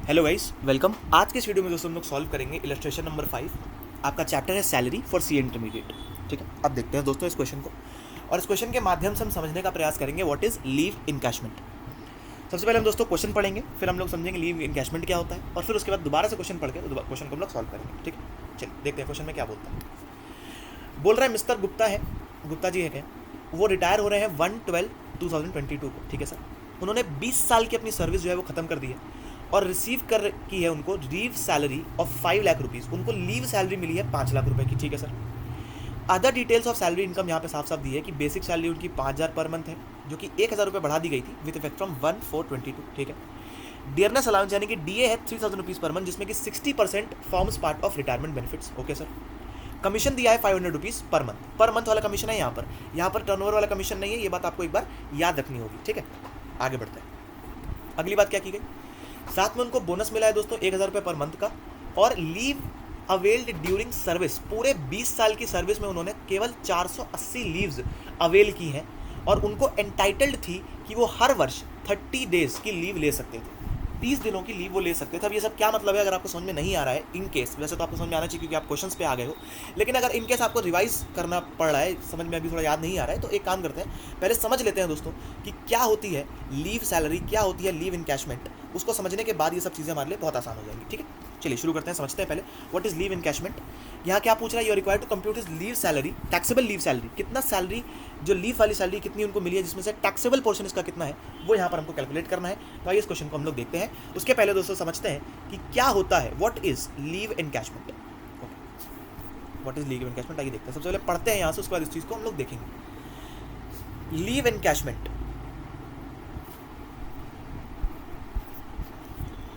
Hello guys, welcome. आज के इस वीडियो में दोस्तों हम लोग सॉल्व करेंगे इलस्ट्रेशन नंबर 5। आपका चैप्टर है सैलरी फॉर सी इंटरमीडिएट। ठीक है, अब देखते हैं दोस्तों इस क्वेश्चन को, और इस क्वेश्चन के माध्यम से हम समझने का प्रयास करेंगे व्हाट इज लीव इनकैशमेंट। सबसे पहले हम दोस्तों क्वेश्चन पढ़ेंगे, फिर हम लोग समझेंगे लीव इनकैशमेंट क्या होता है, और फिर उसके बाद दोबारा से क्वेश्चन पढ़ के क्वेश्चन को हम लोग सॉल्व करेंगे। ठीक है, चलिए देखते हैं क्वेश्चन में क्या बोलता है। बोल रहा है मिस्टर गुप्ता है, गुप्ता जी है क्या, वो रिटायर हो रहे हैं 1/12/2022 को। ठीक है सर, उन्होंने 20 साल की अपनी सर्विस जो है वो ख़त्म कर दी है और रिसीव कर की है उनको leave salary of 5 lakh rupees. उनको लीव सैलरी मिली है 5 लाख रुपए की। ठीक है sir, other details of salary income यहाँ पे साफ साफ दी है कि बेसिक सैलरी उनकी 5,000 पर मंथ है, जो कि 1,000 रुपये बढ़ा दी गई थी विद इफेक्ट फ्रॉम 1/4/22। ठीक है, डियरनेस अलाउंस यानी कि डीए है 3,000 रुपीज़ पर मंथ, जिसमें कि 60% forms part of retirement benefits. Okay sir, commission दिया है 500 रुपीज़ पर मंथ वाला कमीशन है यहाँ पर टर्नओवर वाला कमीशन नहीं है। ये बात आपको एक बार याद रखनी होगी। ठीक है, आगे बढ़ते हैं। अगली बात क्या की गई, साथ में उनको बोनस मिला है दोस्तों 1,000 रुपये पर मंथ का, और लीव अवेल्ड ड्यूरिंग सर्विस, पूरे 20 साल की सर्विस में उन्होंने केवल 480 लीव्स अवेल की हैं, और उनको एंटाइटल्ड थी कि वो हर वर्ष 30 डेज की लीव ले सकते थे, 30 दिनों की लीव वो ले सकते थे। अब ये सब क्या मतलब है, अगर आपको समझ में नहीं आ रहा है, इन केस, वैसे तो आपको समझ में आना चाहिए क्योंकि आप क्वेश्चंस पे आ गए हो, लेकिन अगर इन केस आपको रिवाइज करना पड़ रहा है, समझ में अभी थोड़ा याद नहीं आ रहा है, तो एक काम करते हैं, पहले समझ लेते हैं दोस्तों कि क्या होती है लीव सैलरी, क्या होती है लीव इनकैशमेंट। उसको समझने के बाद ये सब चीज़ें हमारे लिए बहुत आसान हो जाएंगी। ठीक है, चलिए शुरू करते हैं, समझते हैं पहले व्हाट इज लीव इनकैशमेंट। यहाँ क्या पूछ रहा है, you are required to compute is leave salary, taxable leave salary, कितना सैलरी, जो लीव वाली सैलरी कितनी उनको मिली है, जिसमें से टैक्सेबल पोर्शन इसका कितना है, वो यहाँ पर हमको कैलकुलेट करना है। तो आइए इस क्वेश्चन को हम लोग देखते हैं। उसके पहले दोस्तों समझते हैं कि क्या होता है, what is leave encashment. What is leave encashment, आइए देखते हैं। सबसे पहले पढ़ते हैं यहाँ से, उसके बाद इस चीज़ को हम लोग देखेंगे। लीव इनकैशमेंट,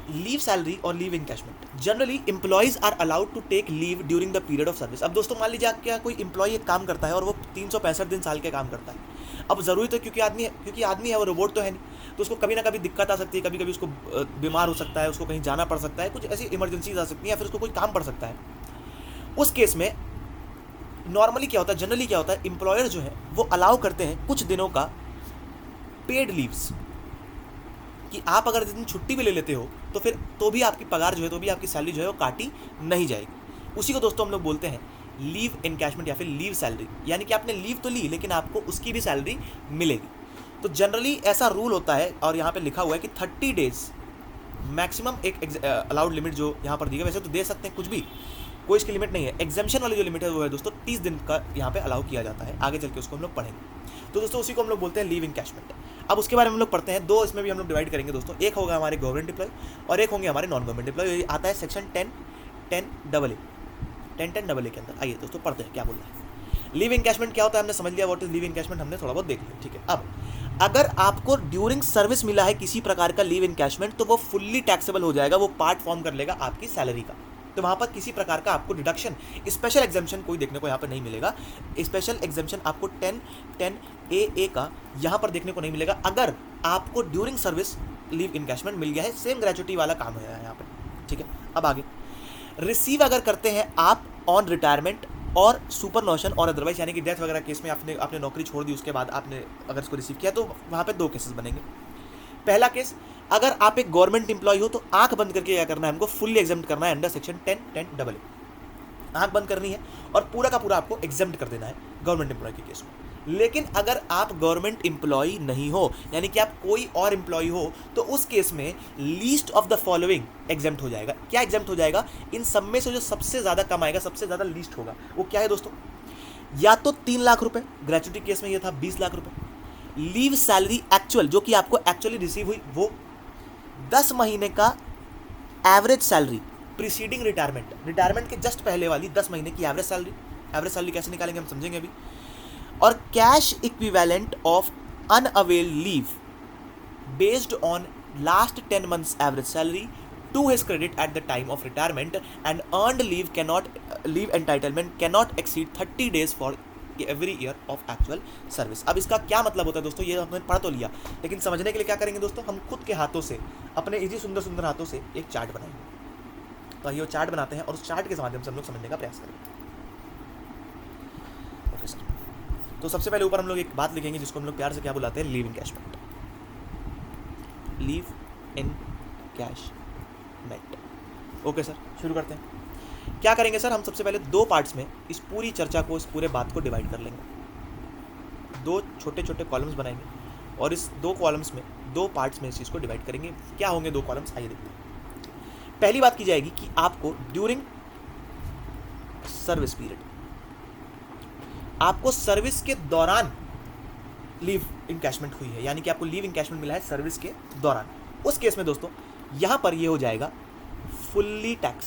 लीव सैलरी और leave encashment. Generally employees are allowed to take leave during the period of service. अब दोस्तों मान लीजिए क्या कोई एम्प्लॉय एक काम करता है और वो 365 दिन साल के काम करता है। अब ज़रूरी तो क्योंकि आदमी है, वो रोबोट तो है नहीं, तो उसको कभी ना कभी दिक्कत आ सकती है, कभी कभी उसको बीमार हो सकता है, उसको कहीं जाना पड़ सकता है, कुछ ऐसी इमरजेंसीज आ सकती हैं, या फिर उसको कोई काम पड़ सकता है। उस केस में नॉर्मली क्या होता है, जनरली क्या होता है, एम्प्लॉयर जो है वो अलाउ करते हैं कुछ दिनों का पेड लीव्स, कि आप अगर दिन छुट्टी भी ले लेते हो तो फिर तो भी आपकी पगार जो है, तो भी आपकी सैलरी जो है वो काटी नहीं जाएगी। उसी को दोस्तों हम लोग बोलते हैं लीव इनकैशमेंट या फिर लीव सैलरी, यानी कि आपने लीव तो ली लेकिन आपको उसकी भी सैलरी मिलेगी। तो जनरली ऐसा रूल होता है, और यहाँ पे लिखा हुआ है कि 30 डेज मैक्सिमम एक अलाउड लिमिट जो यहाँ पर दी गई। वैसे तो दे सकते हैं कुछ भी, कोई इसकी लिमिट नहीं है। एग्जाम्शन वाली जो लिमिट है वो है दोस्तों 30 दिन का यहाँ पे अलाउ किया जाता है। आगे चल के उसको हम लोग पढ़ेंगे। तो दोस्तों उसी को हम लोग बोलते हैं लीव इनकैशमेंट। अब उसके बारे में हम लोग पढ़ते हैं, दो इसमें भी हम लोग डिवाइड करेंगे दोस्तों। एक होगा हमारे गवर्नमेंट एम्प्लॉय और एक होंगे हमारे नॉन गवर्नमेंट एम्प्लॉय। आता है सेक्शन 10(10)(a) के अंदर। आइए दोस्तों पढ़ते हैं क्या बोल रहा है। लीव इनकैशमेंट क्या होता है हमने समझ लिया, व्हाट इज लीव इनकैशमेंट हमने थोड़ा बहुत देख लिया। ठीक है, अब अगर आपको ड्यूरिंग सर्विस मिला है किसी प्रकार का लीव इनकैशमेंट, तो वो फुल्ली टैक्सेबल हो जाएगा, वो पार्ट फॉर्म कर लेगा आपकी सैलरी का। तो वहाँ पर किसी प्रकार का आपको डिडक्शन, स्पेशल एग्जाम्पशन कोई देखने को यहाँ पर नहीं मिलेगा। स्पेशल एग्जाम्पशन आपको 10(10)(a) का यहाँ पर देखने को नहीं मिलेगा, अगर आपको ड्यूरिंग सर्विस लीव इनकैशमेंट मिल गया है। सेम ग्रेचुटी वाला काम है यहाँ पर। ठीक है, अब आगे रिसीव अगर करते हैं आप ऑन रिटायरमेंट और सुपर नोशन और अदरवाइज, यानी कि डेथ वगैरह केस में आपने नौकरी छोड़ दी, उसके बाद आपने अगर इसको रिसीव किया, तो वहाँ पे दो केसेस बनेंगे। पहला केस, अगर आप एक गवर्नमेंट एम्प्लॉय हो तो आंख बंद करके क्या करना है, हमको फुल्ली एग्जाम्प्ट करना है अंडर सेक्शन 10(10)(a). आंख बंद करनी है और पूरा का पूरा आपको एग्जाम्प्ट कर देना है गवर्नमेंट एम्प्लॉय के केस में। लेकिन अगर आप गवर्नमेंट एम्प्लॉय नहीं हो, यानी कि आप कोई और एम्प्लॉय हो, तो उस केस में least of the following exempt हो जाएगा। क्या एग्जाम्प्ट हो जाएगा, इन सब में से जो सबसे ज़्यादा कम आएगा, सबसे ज़्यादा लीस्ट होगा, वो क्या है दोस्तों, या तो 3 लाख रुपए, ग्रेचुटी केस में ये था 20 लाख रुपए। लीव सैलरी एक्चुअल, जो कि आपको एक्चुअली रिसीव हुई, वो 10 महीने का एवरेज सैलरी प्रीसीडिंग रिटायरमेंट के जस्ट पहले वाली 10 महीने की एवरेज सैलरी कैसे निकालेंगे हम समझेंगे अभी। और cash equivalent of unavailed leave based on last 10 months average salary to his credit at the time of retirement, and earned leave entitlement cannot exceed 30 days for every year of actual service। अब इसका क्या मतलब होता है दोस्तों, ये हमने पढ़ तो लिया, लेकिन समझने के लिए क्या करेंगे दोस्तों, हम खुद के हाथों से, अपने इजी सुंदर सुंदर हाथों से एक चार्ट बनाएंगे। तो ये चार्ट बनाते हैं और उस चार्ट के माध्यम से हम लोग समझने का प्रयास करेंगे। ओके सर, तो सबसे पहले ऊपर हम लोग एक बात लिखेंगे जिसको हम लोग प्यार से क्या बुलाते हैं, leave encashment. Leave encashment. Okay sir, शुरू करते हैं। क्या करेंगे सर, हम सबसे पहले 2 पार्ट्स में इस पूरी चर्चा को, इस पूरे बात को डिवाइड कर लेंगे। 2 छोटे छोटे कॉलम्स बनाएंगे और इस 2 कॉलम्स में 2 पार्ट्स में इस चीज़ को डिवाइड करेंगे। क्या होंगे 2 कॉलम्स, आइए देखते हैं। पहली बात की जाएगी कि आपको ड्यूरिंग सर्विस पीरियड, आपको सर्विस के दौरान लीव इनकैशमेंट हुई है, यानी कि आपको लीव इनकैशमेंट मिला है सर्विस के दौरान। उस केस में दोस्तों यहां पर ये हो जाएगा फुल्ली टैक्स,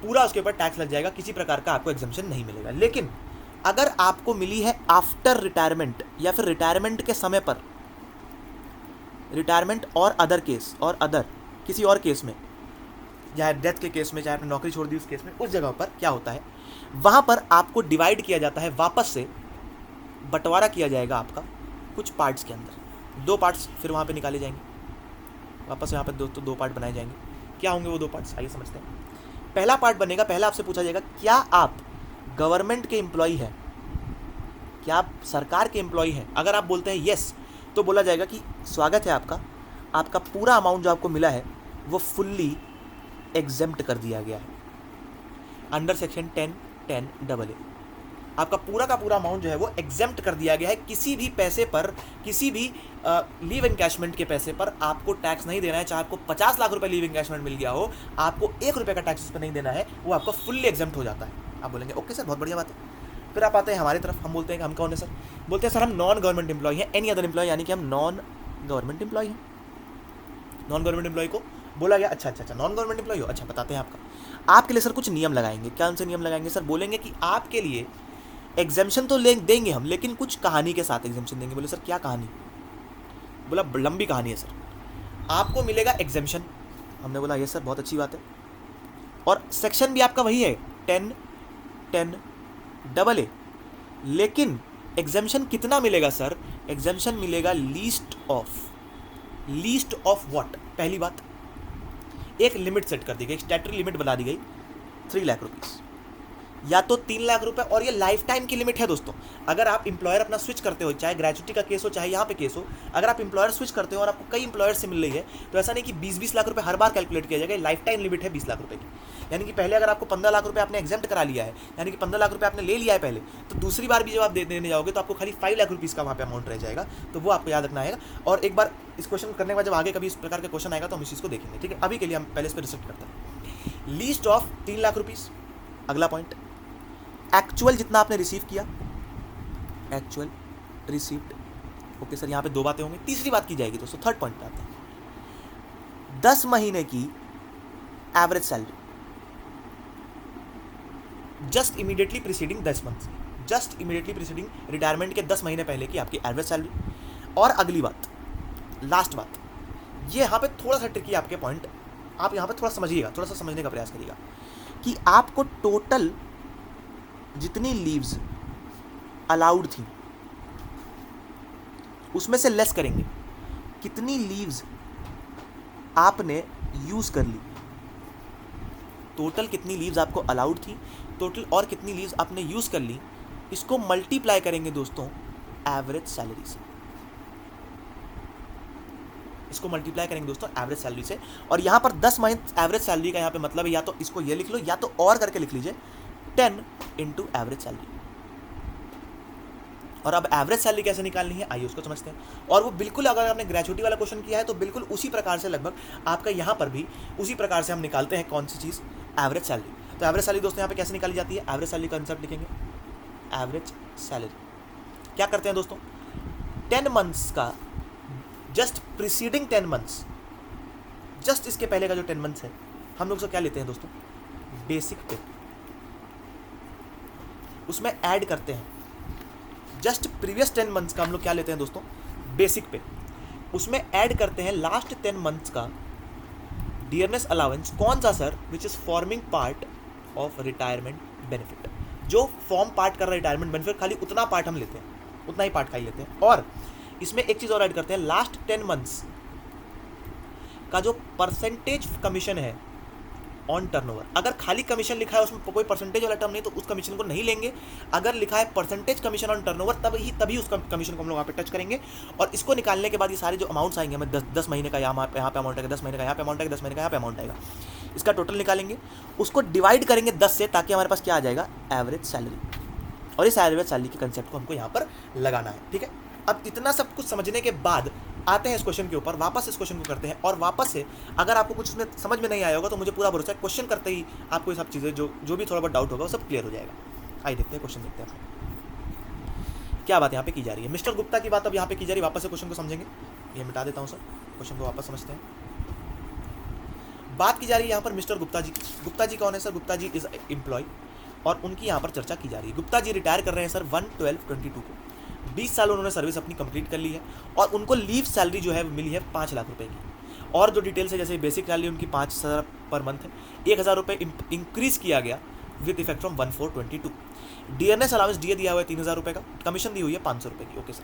पूरा उसके ऊपर टैक्स लग जाएगा, किसी प्रकार का आपको एग्जम्पशन नहीं मिलेगा। लेकिन अगर आपको मिली है आफ्टर रिटायरमेंट या फिर रिटायरमेंट के समय पर, रिटायरमेंट और अदर केस और अदर किसी और केस में, चाहे डेथ के केस में, चाहे आपने नौकरी छोड़ दी उस केस में, उस जगह पर क्या होता है, वहां पर आपको डिवाइड किया जाता है, वापस से बंटवारा किया जाएगा आपका कुछ पार्ट्स के अंदर। 2 पार्ट्स फिर वहां पे निकाले जाएंगे, वापस यहाँ पे दोस्तों 2 पार्ट बनाए जाएंगे। क्या होंगे वो 2 पार्ट्स, आइए समझते हैं। पहला पार्ट बनेगा, पहला आपसे पूछा जाएगा क्या आप गवर्नमेंट के एम्प्लॉई हैं, क्या आप सरकार के एम्प्लॉई हैं। अगर आप बोलते हैं यस, तो बोला जाएगा कि स्वागत है आपका, आपका पूरा अमाउंट जो आपको मिला है वो फुल्ली एग्जेम्प्ट कर दिया गया है अंडर सेक्शन 10(10)AA। आपका पूरा का पूरा अमाउंट जो है वो एग्जेम्प्ट कर दिया गया है। किसी भी पैसे पर, किसी भी लीव इनकैशमेंट के पैसे पर आपको टैक्स नहीं देना है। चाहे आपको 50 लाख रुपए लीव इनकैशमेंट मिल गया हो, आपको 1 रुपये का टैक्स इस पर नहीं देना है, वो आपका फुल्ली एग्जेम्प्ट हो जाता है। आप बोलेंगे ओके सर, बहुत बढ़िया बात है। फिर आप आते हैं हमारी तरफ, हम बोलते हैं कि हम कौन है सर, बोलते हैं सर हम नॉन गवर्नमेंट एम्प्लॉय हैं, एनी अदर एम्प्लॉय, यानी कि हम नॉन गवर्नमेंट एम्प्लॉय हैं। नॉन गवर्नमेंट एम्प्लॉय को बोला गया अच्छा नॉन गवर्नमेंट एम्प्लॉय हो, अच्छा बताते हैं आपके लिए सर कुछ नियम लगाएंगे। कौन से नियम लगाएंगे सर, बोलेंगे कि आपके लिए एग्जेम्पशन तो देंगे हम, लेकिन कुछ कहानी के साथ एग्जेम्पशन देंगे। बोले सर क्या कहानी, बोला लंबी कहानी है सर, आपको मिलेगा एग्जेम्पशन। हमने बोला ये सर बहुत अच्छी बात है, और सेक्शन भी आपका वही है 10(10)AA। लेकिन एग्जेम्पशन कितना मिलेगा सर, एग्जेम्पशन मिलेगा लीस्ट ऑफ व्हाट। पहली बात, एक लिमिट सेट कर दी गई, स्टैट्यूटरी लिमिट बता दी गई 3 लाख रुपीज़, या तो 3 लाख रुपए, और ये लाइफ टाइम की लिमिट है दोस्तों। अगर आप इंप्लॉयर अपना स्विच करते हो, चाहे ग्रेजुटी का केस हो चाहे यहाँ पे केस हो, अगर आप इंप्लॉयर स्विच करते हो और आपको कई इंप्लॉयर से मिल रही है, तो ऐसा नहीं कि 20-20 लाख रुपए हर बार कैलकुलेट किया जाएगा। लाइफ टाइम लिमिट है 20 लाख रुपए की, यानी कि पहले अगर आपको 15 लाख रुपए आपने एग्जेम्प्ट करा लिया है, यानी कि 15 लाख रुपए आपने ले लिया है पहले, तो दूसरी बार भी जब आप देने जाओगे तो आपको खाली 5 लाख रुपीज़ का वहाँ पे अमाउंट रह जाएगा। तो वो आपको याद रखना आएगा। और एक बार इस क्वेश्चन करने के बाद जब आगे कभी इस प्रकार का क्वेश्चन आएगा तो हम इस चीज़ को देखेंगे, ठीक है। अभी के लिए हम पहले इस पर रिसेप्ट करते हैं। लीस्ट ऑफ 3 लाख रुपीज़, अगला पॉइंट, एक्चुअल जितना आपने रिसीव किया, एक्चुअल रिसीव्ड। ओके सर, यहाँ पे 2 बातें होंगी। तीसरी बात की जाएगी दोस्तों, थर्ड पॉइंट पे आते हैं, 10 महीने की average salary just immediately preceding 10 month, just immediately preceding retirement के 10 महीने पहले की आपकी एवरेज सैलरी। और अगली बात, लास्ट बात, ये यहाँ पे थोड़ा सा ट्रिकी आपके पॉइंट, आप यहाँ पे थोड़ा समझिएगा, थोड़ा सा समझने का प्रयास करिएगा कि आपको टोटल जितनी लीव्स अलाउड थी उसमें से लेस करेंगे, कितनी लीव्स आपने यूज कर ली, टोटल कितनी लीव्स आपको अलाउड थी, टोटल और कितनी लीव्स आपने यूज कर ली, इसको मल्टीप्लाई करेंगे दोस्तों एवरेज सैलरी से, इसको मल्टीप्लाई करेंगे दोस्तों एवरेज सैलरी से। और यहां पर 10 मंथ एवरेज सैलरी का यहां पे मतलब है, या तो इसको ये लिख लो या तो और करके लिख लीजिए 10 इंटू एवरेज सैलरी। और अब एवरेज सैलरी कैसे निकालनी है आइए उसको समझते हैं। और वो बिल्कुल, अगर आपने ग्रेजुटी वाला क्वेश्चन किया है तो बिल्कुल उसी प्रकार से लगभग आपका यहाँ पर भी उसी प्रकार से हम निकालते हैं। कौन सी चीज़, एवरेज सैलरी। तो एवरेज सैलरी दोस्तों यहाँ पे कैसे निकाली जाती है, एवरेज सैलरी कंसेप्ट लिखेंगे, एवरेज सैलरी क्या करते हैं दोस्तों, 10 मंथ्स का जस्ट प्रीसीडिंग 10 मंथ्स, जस्ट इसके पहले का जो 10 मंथ्स है, हम लोग उसको क्या लेते हैं दोस्तों, बेसिक पे, उसमें ऐड करते हैं जस्ट प्रीवियस 10 मंथ्स का हम लोग क्या लेते हैं दोस्तों, बेसिक पे, उसमें ऐड करते हैं लास्ट 10 मंथ्स का डियरनेस अलाउंस। कौन सा sir, which is forming part of retirement benefit, जो फॉर्म पार्ट कर रहा है रिटायरमेंट बेनिफिट, खाली उतना पार्ट हम लेते हैं, उतना ही पार्ट खाई लेते हैं। और इसमें एक चीज और ऐड करते हैं, लास्ट 10 मंथ्स का जो परसेंटेज कमीशन है ऑन टर्नओवर। अगर खाली कमीशन लिखा है उसमें कोई परसेंटेज वाला टर्म नहीं तो उस कमीशन को नहीं लेंगे। अगर लिखा है परसेंटेज कमीशन ऑन टर्नओवर तभी उस कमीशन को हम लोग वहाँ पे टच करेंगे। और इसको निकालने के बाद ये सारे जो अमाउंट्स आएंगे, हमें 10 महीने का यहाँ पे अमाउंट आएगा, 10 महीने का यहाँ पे अमाउंट आएगा, 10 महीने का यहाँ पे अमाउंट आएगा, इसका टोटल निकालेंगे, उसको डिवाइड करेंगे 10 से, ताकि हमारे पास क्या आ जाएगा, एवरेज सैलरी। और इस एवरेज सैलरी के कंसेप्ट को हमको यहाँ पर लगाना है। ठीक है, अब इतना सब कुछ समझने के बाद आते हैं इस क्वेश्चन के ऊपर, वापस इस क्वेश्चन को करते हैं। और वापस से अगर आपको कुछ इसमें समझ में नहीं आया होगा तो मुझे पूरा भरोसा है क्वेश्चन करते ही आपको ये सब चीज़ें जो भी थोड़ा बहुत डाउट होगा वो सब क्लियर हो जाएगा। आइए देखते हैं क्वेश्चन, देखते हैं क्या बात यहाँ पे की जा रही है। मिस्टर गुप्ता की बात अब यहाँ पे की जा रही है। वापस से क्वेश्चन को समझेंगे, ये मिटा देता हूँ सर, क्वेश्चन को वापस समझते हैं। बात की जा रही है यहाँ पर मिस्टर गुप्ता जी। गुप्ता जी कौन है sir? Gupta ji is employee और उनकी यहाँ पर चर्चा की जा रही है। गुप्ता जी रिटायर कर रहे हैं सर 1/12/22 को। 20 साल उन्होंने सर्विस अपनी कंप्लीट कर ली है और उनको लीव सैलरी जो है मिली है 5 लाख रुपए की। और जो डिटेल्स है, जैसे बेसिक सैलरी उनकी 5,000 पर मंथ है, 1,000 रुपये इंक्रीज किया गया with effect from 1/4/22। DNS allowance DA दिया हुआ है 3,000 रुपये का, कमीशन दी हुई है 500 रुपये की, ओके सर,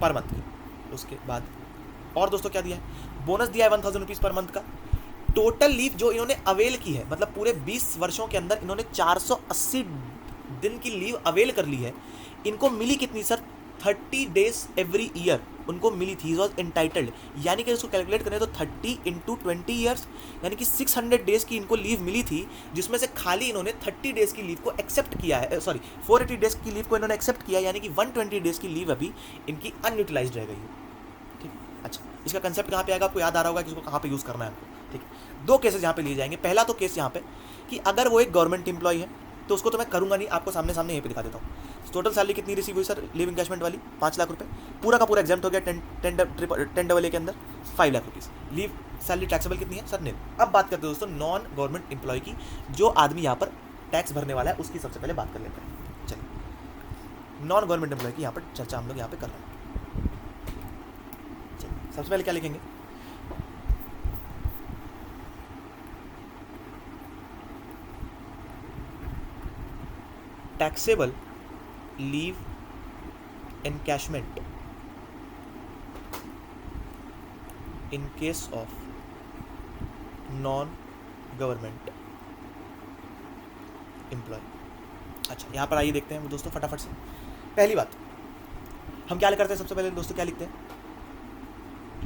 पर मंथ की। उसके बाद और दोस्तों क्या दिया है, बोनस दिया है 1,000 रुपीज़ पर मंथ का। टोटल लीव जो इन्होंने अवेल की है, मतलब पूरे 20 वर्षों के अंदर इन्होंने 480 दिन की लीव अवेल कर ली है। इनको मिली कितनी सर? 30 डेज एवरी ईयर उनको मिली थी, वॉज एंटाइटल्ड। यानी कि इसको कैलकुलेट करें तो 30 × 20 ईयर्स, यानी कि 600 डेज की इनको लीव मिली थी, जिसमें से खाली इन्होंने 30 डेज की लीव को एक्सेप्ट किया है, सॉरी 480 डेज की लीव को इन्होंने एक्सेप्ट किया, यानी कि 120 डेज की लीव अभी इनकी अनयूटिलाइज रह गई है। ठीक, अच्छा, इसका कंसेप्ट कहाँ पे आएगा आपको याद आ रहा होगा कि इसको कहाँ पे यूज़ करना है आपको। ठीक, 2 केसेस यहाँ पे लिए जाएंगे। पहला तो केस यहाँ पे कि अगर वो एक गवर्नमेंट एम्प्लॉय है तो उसको तो मैं करूँगा नहीं, आपको सामने यहीं पे दिखा देता हूँ। टोटल सैलरी कितनी रिसीव हुई सर लीव एनकैशमेंट वाली? 5 लाख रुपए, पूरा का पूरा एग्जाम्प्ट हो गया 10AA के अंदर 5 lakh rupees. Leave salary taxable कितनी है सर? 0। अब बात करते हैं दोस्तों नॉन गवर्नमेंट एम्प्लॉय की, जो आदमी यहाँ पर टैक्स भरने वाला है, उसकी सबसे पहले बात कर लेते हैं। चलिए, नॉन गवर्नमेंट एम्प्लॉय की यहाँ पर चर्चा हम लोग यहाँ पे कर रहे हैं। चलिए, सबसे पहले क्या लिखेंगे, taxable leave encashment in case of non government employee. अच्छा, यहां पर आइए देखते हैं वो दोस्तों फटाफट से। पहली बात हम क्या करते हैं, सबसे पहले दोस्तों क्या लिखते हैं,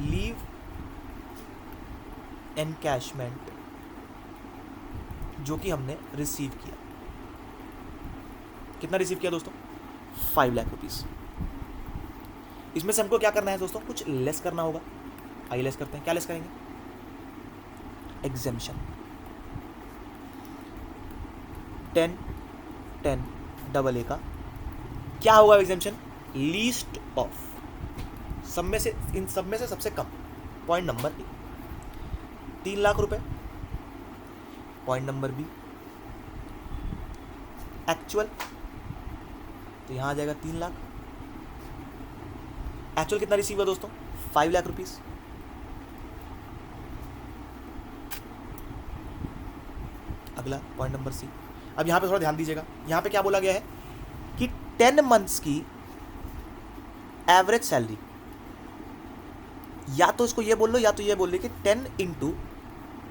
लीव एनकैशमेंट जो कि हमने रिसीव किया। कितना रिसीव किया दोस्तों? 5 लाख रुपीज़। इसमें से हमको क्या करना है दोस्तों? कुछ लेस करना होगा। आइए लेस करते हैं। क्या लेस करेंगे? एग्जेम्पशन 10/10 का क्या होगा एग्जेम्पशन? लीस्ट ऑफ, सब में से, इन सब में से सबसे कम। पॉइंट नंबर ए 3 लाख रुपए। पॉइंट नंबर बी एक्चुअल, तो यहां आ जाएगा 3 लाख। एक्चुअल कितना रिसीव हुआ दोस्तों? 5 लाख रुपीज। अगला पॉइंट नंबर सी। अब यहां पे थोड़ा ध्यान दीजिएगा, यहां पे क्या बोला गया है कि 10 मंथ्स की एवरेज सैलरी, या तो इसको ये बोल लो या तो ये बोल लो कि 10 ×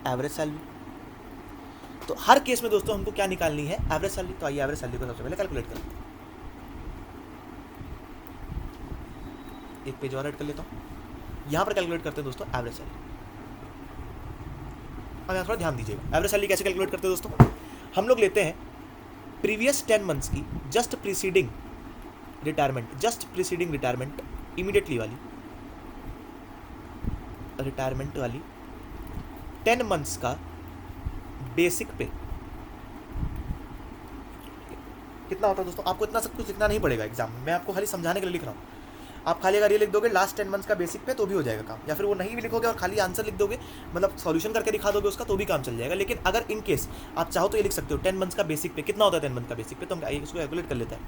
एवरेज सैलरी। तो हर केस में दोस्तों हमको क्या निकालनी है? Average salary. तो आइए एवरेज सैलरी को सबसे पहले कैलकुलेट करते हैं। एक पेज और ऐड कर लेता हूँ, यहाँ पर कैलकुलेट करते हैं दोस्तों एवरेज सैलरी। अब यहाँ थोड़ा ध्यान दीजिएगा, एवरेज सैलरी कैसे कैलकुलेट करते हैं दोस्तों? हम लोग लेते हैं प्रीवियस 10 मंथ्स की जस्ट प्रीसीडिंग रिटायरमेंट इमीडिएटली वाली, रिटायरमेंट वाली 10 मंथ्स का बेसिक पे कितना होता है दोस्तों? आपको इतना सब कुछ लिखना नहीं पड़ेगा एग्जाम में, मैं आपको खाली समझाने के लिए लिख रहा हूँ। आप खाली अगर ये लिख दोगे लास्ट 10 मंथ्स का बेसिक पे तो भी हो जाएगा काम, या फिर वो नहीं भी लिखोगे और खाली आंसर लिख दोगे, मतलब सॉल्यूशन करके दिखा दोगे उसका, तो भी काम चल जाएगा। लेकिन अगर इन केस आप चाहो तो ये लिख सकते हो 10 मंथ्स का बेसिक पे कितना होता है 10 मंथ का बेसिक पे, तो हम इसको कैलकुलेट कर लेते हैं।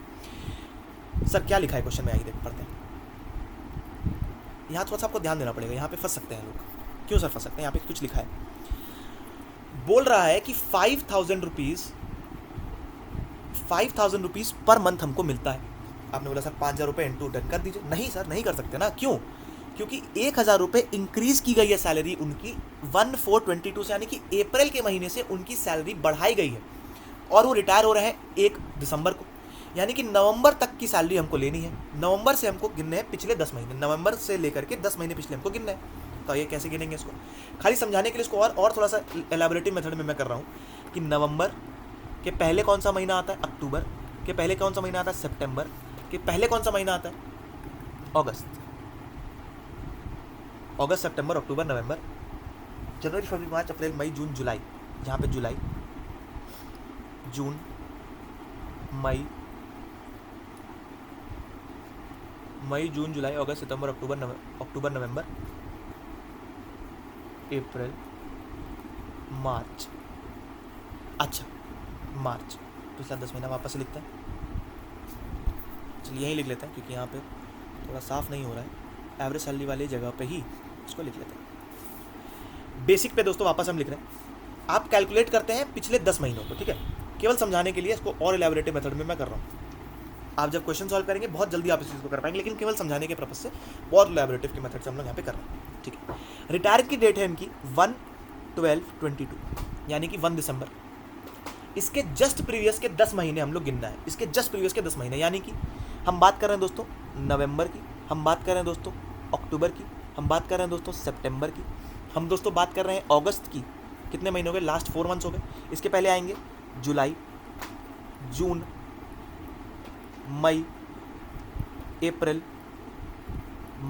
सर क्या लिखा है क्वेश्चन में, आइए देख पढ़ते हैं। यहाँ थोड़ा सा आपको ध्यान देना पड़ेगा, यहाँ पे फंस सकते हैं लोग। क्यों सर फंस सकते हैं? यहाँ पे कुछ लिखा है, बोल रहा है कि 5,000 रुपीज़ पर मंथ हमको मिलता है। आपने बोला सर 5,000 रुपये × 10 कर दीजिए। नहीं सर, नहीं कर सकते ना। क्यों? क्योंकि 1,000 रुपये इंक्रीज की गई है सैलरी उनकी 1/4/22 से, यानी कि अप्रैल के महीने से उनकी सैलरी बढ़ाई गई है और वो रिटायर हो रहे हैं 1 दिसंबर को, यानी कि नवंबर तक की सैलरी हमको लेनी है। नवंबर से हमको गिनने हैं पिछले 10 महीने, नवंबर से लेकर के 10 महीने पिछले हमको गिनना है। तो ये कैसे गिनेंगे इसको, खाली समझाने के लिए इसको और थोड़ा सा एलैबोरेटिव मेथड में मैं कर रहा हूँ कि नवंबर के पहले कौन सा महीना आता है, अक्टूबर के पहले कौन सा महीना आता है, सितंबर के पहले कौन सा महीना आता है, अगस्त, सितंबर, अक्टूबर, नवंबर, जनवरी, फरवरी, मार्च, अप्रैल, मई, जून, जुलाई, जहाँ पे जुलाई, जून, मई, जून, जुलाई, अगस्त, सितंबर, अक्टूबर, नवंबर, अप्रैल, मार्च। अच्छा, मार्च पिछला 10 महीना वापस से लिखते हैं। चलिए यहीं लिख लेते हैं क्योंकि यहाँ पे थोड़ा साफ नहीं हो रहा है, एवरेज सैलरी वाली जगह पे ही इसको लिख लेते हैं। बेसिक पे दोस्तों वापस हम लिख रहे हैं, आप कैलकुलेट करते हैं पिछले 10 महीनों को, ठीक है, केवल समझाने के लिए इसको और एलैबोरेटिव मेथड में मैं कर रहा हूँ। आप जब क्वेश्चन सॉल्व करेंगे बहुत जल्दी आप इस चीज़ को कर पाएंगे, लेकिन केवल समझाने के पर्पज से बहुत एलैबोरेटिव के मेथड से हम लोग यहाँ पे कर रहे हैं, ठीक है। रिटायर की डेट है इनकी 1/12/22, यानी कि 1 दिसंबर। इसके जस्ट प्रीवियस के 10 महीने हम लोग गिनना है, इसके जस्ट प्रीवियस के 10 महीने, यानी कि हम बात कर रहे हैं दोस्तों नवंबर की, हम बात कर रहे हैं दोस्तों अक्टूबर की, हम बात कर रहे हैं दोस्तों सितंबर की, हम दोस्तों बात कर रहे हैं अगस्त की। कितने महीने हो गए, लास्ट 4 मंथ्स हो गए। इसके पहले आएंगे जुलाई, जून, मई, अप्रैल,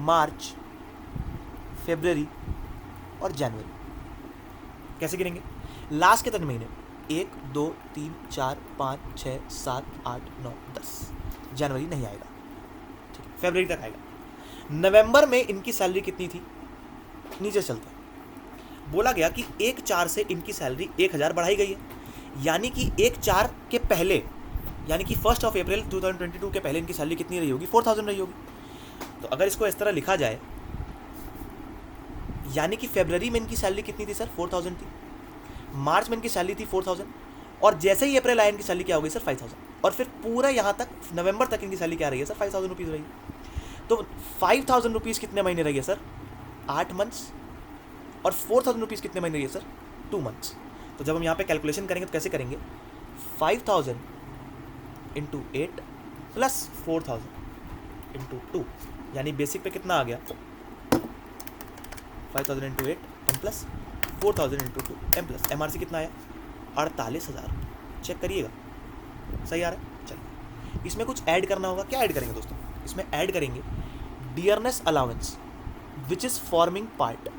मार्च, फरवरी और जनवरी। कैसे गिनेंगे, लास्ट के 3 महीने 1 2 3 4 5 6 7 8 9 10, जनवरी नहीं आएगा, ठीक है, फरवरी तक आएगा। नवंबर में इनकी सैलरी कितनी थी, नीचे चलते हैं, बोला गया कि 1/4 से इनकी सैलरी 1,000 बढ़ाई गई है, यानी कि 1/4 के पहले, यानी कि 1 अप्रैल 2022 के पहले इनकी सैलरी कितनी रही होगी, 4,000 रही होगी। तो अगर इसको इस तरह लिखा जाए, यानी कि फरवरी में इनकी सैलरी कितनी थी सर, 4,000 थी, मार्च में इनकी सैलरी थी 4,000, और जैसे ही अप्रैल आया इनकी सैलरी क्या हो गई सर 5,000, और फिर पूरा यहाँ तक नवंबर तक इनकी सैलरी क्या रही है सर 5,000 रुपीज़ रही है। तो 5,000 रुपीज़ कितने महीने रही है सर, 8 मंथ्स, और 4,000 रुपीज़ कितने महीने रही है सर, 2 मंथ्स। तो जब हम यहाँ पे कैलकुलेशन करेंगे तो कैसे करेंगे, 5,000 इंटू 8 प्लस 4,000 इंटू 2, यानी बेसिक पे कितना आ गया, 5,000 into 8 M plus 4,000 into 2 M plus MRC कितना आया, 48,000। चेक करिएगा सही आ रहा है। चलिए इसमें कुछ ऐड करना होगा, क्या ऐड करेंगे दोस्तों, इसमें ऐड करेंगे dearness allowance which is forming part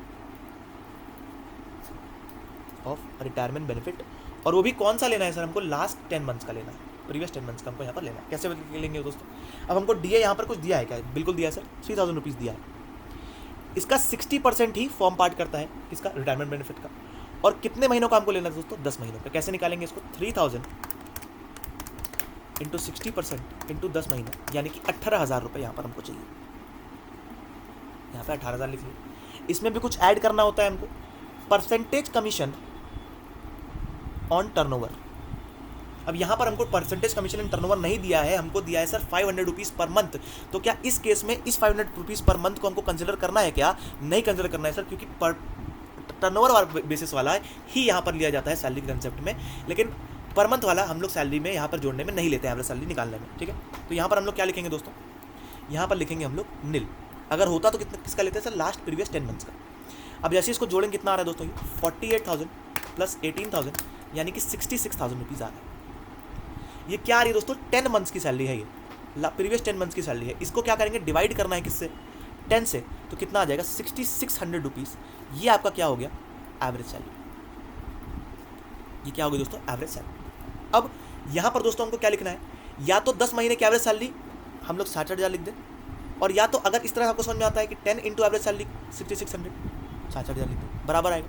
of retirement benefit, और वो भी कौन सा लेना है सर, हमको लास्ट 10 मंथ्स का लेना है, प्रीवियस 10 मंथ्स का हमको यहाँ पर लेना है। कैसे लेंगे दोस्तों, अब हमको DA यहाँ पर कुछ दिया है क्या, बिल्कुल दिया है सर, 3,000 रुपीज़ दिया है। इसका 60% ही फॉर्म पार्ट करता है किसका, रिटायरमेंट बेनिफिट का, और कितने महीनों का हमको लेना है दोस्तों, 10 महीनों का। कैसे निकालेंगे इसको, 3,000 इंटू 60% इंटू 10 महीने, यानी कि 18,000 रुपये यहाँ पर हमको चाहिए। यहाँ पे 18,000 लिख लिया। इसमें भी कुछ ऐड करना होता है हमको, परसेंटेज कमीशन ऑन टर्नओवर। अब यहाँ पर हमको परसेंटेज कमीशन ऑन टर्नओवर नहीं दिया है, हमको दिया है सर 500 रुपीज़ पर मंथ। तो क्या इस केस में इस 500 रुपीज़ पर मंथ को हमको कंसिडर करना है क्या, नहीं कंसिडर करना है सर, क्योंकि पर टर्नओवर वाला बेसिस वाला ही यहाँ पर लिया जाता है सैलरी के कंसेप्ट में, लेकिन पर मंथ वाला हम लोग सैलरी में यहाँ पर जोड़ने में नहीं लेते हैं, एवरेज सैलरी निकालने में, ठीक है। तो यहाँ पर हम लोग क्या लिखेंगे दोस्तों, यहाँ पर लिखेंगे हम लोग नील। अगर होता तो कितना किसका लेते हैं सर, लास्ट प्रीवियस 10 मंथ्स का। अब जैसे इसको जोड़ेंगे कितना आ रहा है दोस्तों, ये 48,000 प्लस 18,000, यानी कि 66,000 रुपीज़ आ रहा है। ये क्या आ रही है दोस्तों, 10 मंथ्स की सैलरी है, ये प्रीवियस 10 मंथ्स की सैलरी है। इसको क्या करेंगे, डिवाइड करना है किससे, 10 से, तो कितना आ जाएगा 6600 रुपीज़। ये आपका क्या हो गया, एवरेज सैलरी। ये क्या होगी दोस्तों, एवरेज सैलरी। अब यहाँ पर दोस्तों हमको क्या लिखना है, या तो 10 महीने की एवरेज सैलरी हम लोग 60,000 लिख दें, और या तो अगर इस तरह आपको समझ में आता है कि 10 इंटू एवरेज सैलरी 6600, 60,000 लिख दें, बराबर आएगा,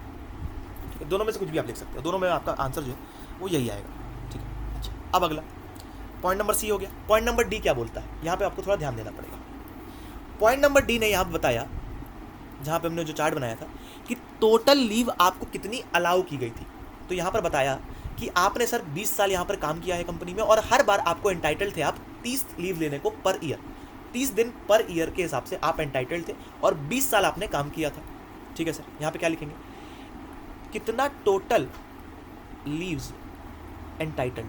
ठीक है। दोनों में से कुछ भी आप लिख सकते हो, दोनों में आपका आंसर जो है वो यही आएगा, ठीक है। अच्छा, अब अगला पॉइंट नंबर C हो गया। पॉइंट नंबर D क्या बोलता है, यहाँ पे आपको थोड़ा ध्यान देना पड़ेगा। पॉइंट नंबर D ने यहाँ पे बताया, जहाँ पे हमने जो चार्ट बनाया था, कि टोटल लीव आपको कितनी अलाउ की गई थी। तो यहाँ पर बताया कि आपने सर 20 साल यहाँ पर काम किया है कंपनी में, और हर बार आपको एंटाइटल थे आप 30 लीव लेने को पर ईयर, 30 दिन पर ईयर के हिसाब से आप एंटाइटल्ड थे और 20 साल आपने काम किया था। ठीक है सर, यहाँ पे क्या लिखेंगे, कितना टोटल लीव्स एंटाइटल्ड।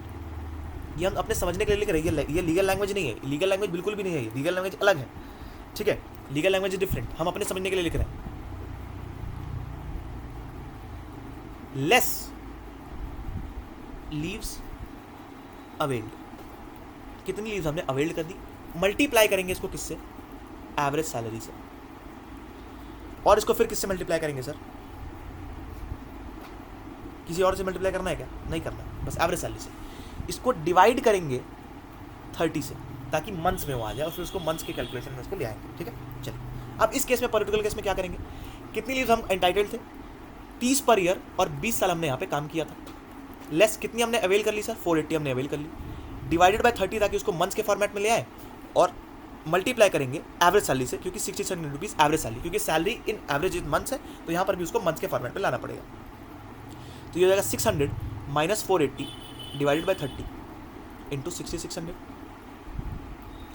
ये हम अपने समझने के लिए लिख रहे हैं, ये लीगल लैंग्वेज नहीं है, लीगल लैंग्वेज बिल्कुल भी नहीं है, लीगल लैंग्वेज अलग है। ठीक है, लीगल लैंग्वेज डिफरेंट, हम अपने समझने के लिए लिख रहे हैं। लेस लीव्स अवेल्ड, कितनी लीव्स हमने अवेल्ड कर दी, मल्टीप्लाई करेंगे इसको किससे, एवरेज सैलरी से, और इसको फिर किससे मल्टीप्लाई करेंगे सर, किसी और से मल्टीप्लाई करना है क्या, नहीं करना, बस एवरेज सैलरी से। इसको डिवाइड करेंगे 30 से, ताकि मंथ्स में वो आ जाए और फिर उसको मंथ्स के कैलकुलेशन में उसको ले आएंगे। ठीक है, चलिए अब इस केस में, पर्टिकुलर केस में क्या करेंगे, कितनी लीव्स हम एंटाइटल्ड थे, 30 पर ईयर और 20 साल हमने यहाँ पे काम किया था। लेस कितनी हमने अवेल कर ली सर, 480 हमने अवेल कर ली, डिवाइडेड बाय 30 ताकि उसको मंथ्स के फॉर्मेट में ले आए, और मल्टीप्लाई करेंगे एवरेज सैलरी से, क्योंकि 67 रुपीज़ एवरेज सैलरी, क्योंकि salary in average in months है, तो यहाँ पर भी उसको मंथ्स के फॉर्मेट में लाना पड़ेगा। तो ये हो जाएगा 600 माइनस 480 डिवाइडेड बाय 30 इंटू 6600।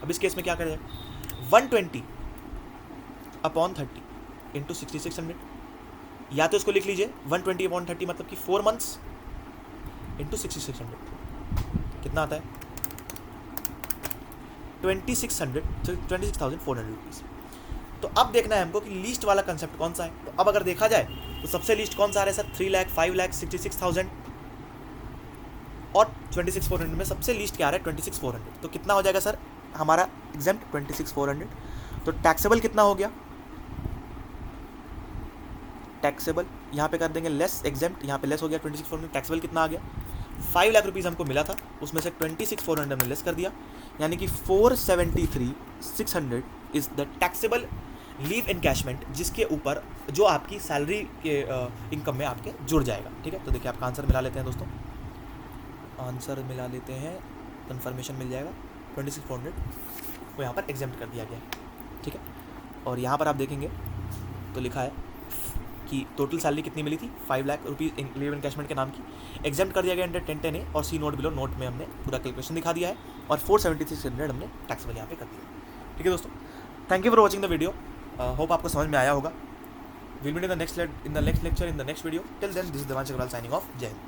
अब इस केस में क्या करें, 120 अपॉन 30 इंटू 6600, या तो इसको लिख लीजिए 120 अपॉन 30 मतलब कि 4 मंथ्स इंटू 6600, कितना आता है 26,400 रुपीज़। तो अब देखना है हमको कि लीस्ट वाला कंसेप्ट कौन सा है। तो अब अगर देखा जाए तो सबसे लीस्ट कौन सा आ रहा है सर, 3 लाख, 5 लाख, 66,000 और 26,400 में सबसे लीस्ट क्या आ रहा है 26,400। तो कितना हो जाएगा सर हमारा एग्जेम्प्ट 26,400। तो टैक्सेबल कितना हो गया, टैक्सेबल यहाँ पे कर देंगे लेस एग्जेम्प्ट, यहाँ पे लेस हो गया 26,400, टैक्सेबल कितना आ गया 5 लाख रुपीज़ हमको मिला था, उसमें से 26,400 हमने लेस कर दिया, यानी कि 473,600 is the taxable leave encashment, जिसके ऊपर जो आपकी सैलरी के इनकम में आपके जुड़ जाएगा। ठीक है, तो देखिए आपका आंसर मिला लेते हैं दोस्तों, आंसर मिला लेते हैं, कन्फर्मेशन मिल जाएगा 26,400 को यहाँ पर एग्जेम्प्ट कर दिया गया है। ठीक है, और यहाँ पर आप देखेंगे तो लिखा है कि टोटल सैलरी कितनी मिली थी 5 लाख रुपीज़ लीव एनकैशमेंट के नाम की, एग्जाम कर दिया गया अंडर 1010A और सी नोट बिलो नोट में हमने पूरा कैलकुलेशन दिखा दिया है, और 47600 हमने टैक्सेबल यहाँ पे कर दिया। ठीक है दोस्तों, thank you for watching the video, hope आपको समझ में आया होगा। Will meet in the next lecture in the next video, till then this is Devansh Agarwal signing off, Jai Hind.